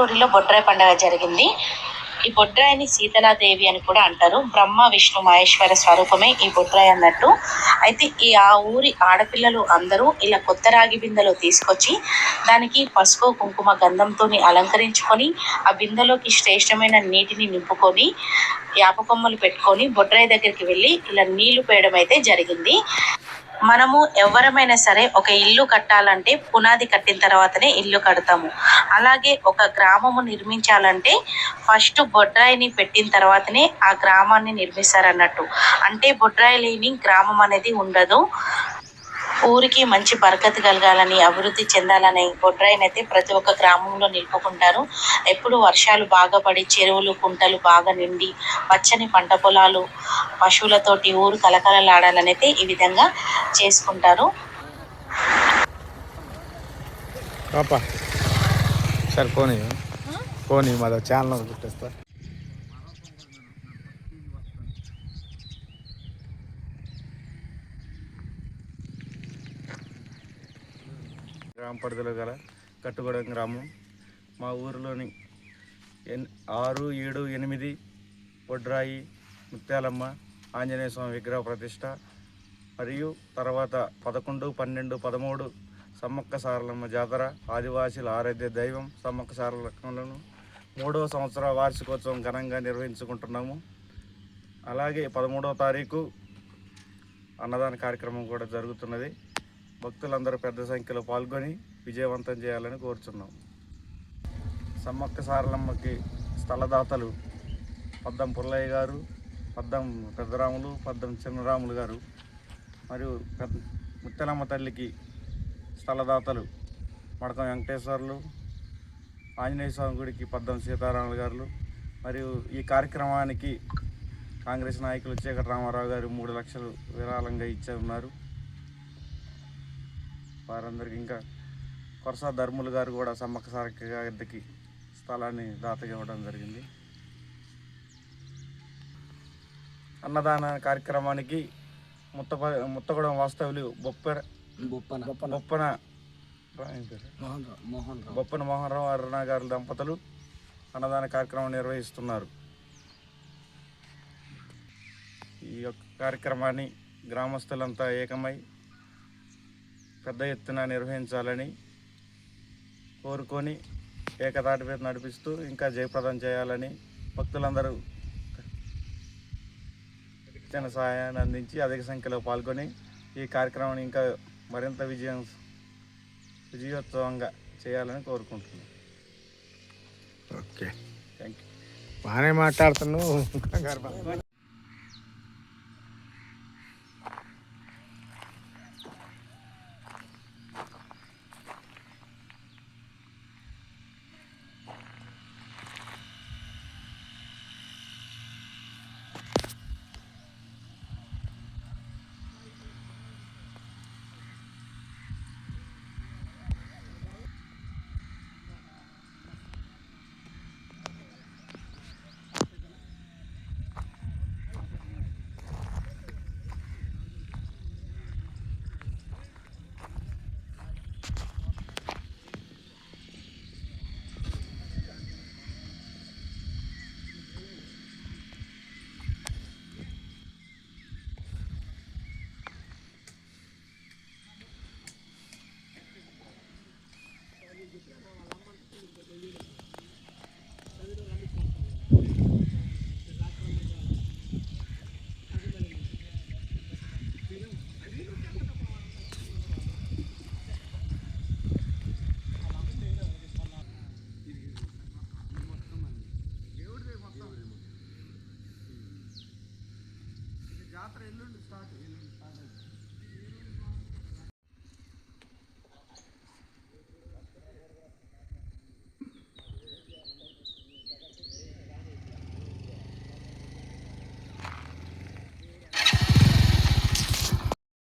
ఊరిలో బొడ్రాయి పండుగ జరిగింది. ఈ బొడ్రాయిని సీతలాదేవి అని కూడా అంటారు. బ్రహ్మ విష్ణు మహేశ్వర స్వరూపమే ఈ బొడ్రాయి అన్నట్టు. అయితే ఆ ఊరి ఆడపిల్లలు అందరూ ఇలా కొత్త రాగి బిందెలో తీసుకొచ్చి దానికి పసుపు కుంకుమ గంధంతో అలంకరించుకొని ఆ బిందెలోకి శ్రేష్టమైన నీటిని నింపుకొని యాపకొమ్మలు పెట్టుకొని బొడ్రాయి దగ్గరికి వెళ్ళి ఇలా నీళ్లు పోయడం అయితే జరిగింది. మనము ఎవరమైనా సరే ఒక ఇల్లు కట్టాలంటే పునాది కట్టిన తర్వాతనే ఇల్లు కడతాము. అలాగే ఒక గ్రామము నిర్మించాలంటే ఫస్ట్ బొడ్రాయిని పెట్టిన తర్వాతనే ఆ గ్రామాన్ని నిర్మిస్తారన్నట్టు. అంటే బొడ్రాయి లేని గ్రామం అనేది ఉండదు. ఊరికి మంచి బరకత్ కలగాలని, అభివృద్ధి చెందాలని బొడ్రాయిని అయితే ప్రతి ఒక్క గ్రామంలో నిలుపుకుంటారు. ఎప్పుడు వర్షాలు బాగా పడి చెరువులు కుంటలు బాగా నిండి పచ్చని పంట పొలాలు పశువులతోటి ఊరు కలకలలాడాలని అయితే ఈ విధంగా చేసుకుంటారు. సరే పోనీ మాది ఛానల్ పెట్టేస్తా. గ్రామ పరిధిలో గల కట్టుగూడెం గ్రామం. మా ఊరిలోని 6, 7, 8 బొడ్రాయి, ముత్యాలమ్మ, ఆంజనేయ స్వామి విగ్రహ ప్రతిష్ట మరియు తర్వాత 11, 12, 13 సమ్మక్క సారలమ్మ జాతర, ఆదివాసీల ఆరాధ్య దైవం సమ్మక్క సారలమ్మలను 3వ సంవత్సర వార్షికోత్సవం ఘనంగా నిర్వహించుకుంటున్నాము. అలాగే 13వ తారీఖు అన్నదాన కార్యక్రమం కూడా జరుగుతున్నది. భక్తులందరూ పెద్ద సంఖ్యలో పాల్గొని విజయవంతం చేయాలని కోరుచున్నాం. సమ్మక్క సారలమ్మకి స్థలదాతలు పద్దం పుల్లయ్య గారు, పద్దం పెద్దరాములు, పద్దం చిన్నరాములు గారు మరియు ముత్యాలమ్మ తల్లికి స్థలదాతలు మడకం వెంకటేశ్వర్లు, ఆంజనేయ స్వామి గుడికి పద్దం సీతారాములు గారు మరియు ఈ కార్యక్రమానికి కాంగ్రెస్ నాయకులు చీకటి రామారావు గారు 3 లక్షలు విరాళంగా ఇచ్చి ఉన్నారు. వారందరికీ ఇంకా కొరసా ధర్ములు గారు కూడా సమ్మక్క సారక్క గారికి స్థలాన్ని దాతగా ఇవ్వడం జరిగింది. అన్నదాన కార్యక్రమానికి ముత్తగూడెం వాస్తవ్యులు బొప్పన మోహన్ రావు అరుణ గారి దంపతులు అన్నదాన కార్యక్రమం నిర్వహిస్తున్నారు. ఈ యొక్క కార్యక్రమాన్ని గ్రామస్తులంతా ఏకమై పెద్ద ఎత్తున నిర్వహించాలని కోరుకొని ఏకతాటి మీద నడిపిస్తూ ఇంకా జయప్రదం చేయాలని భక్తులందరూ ఇచ్చిన సహాయాన్ని అందించి అధిక సంఖ్యలో పాల్గొని ఈ కార్యక్రమాన్ని ఇంకా మరింత విజయోత్సవంగా చేయాలని కోరుకుంటున్నాను. Okay, thank you. బాగానే మాట్లాడుతున్నావు. జాతర ఎల్లుండి స్టార్ట్.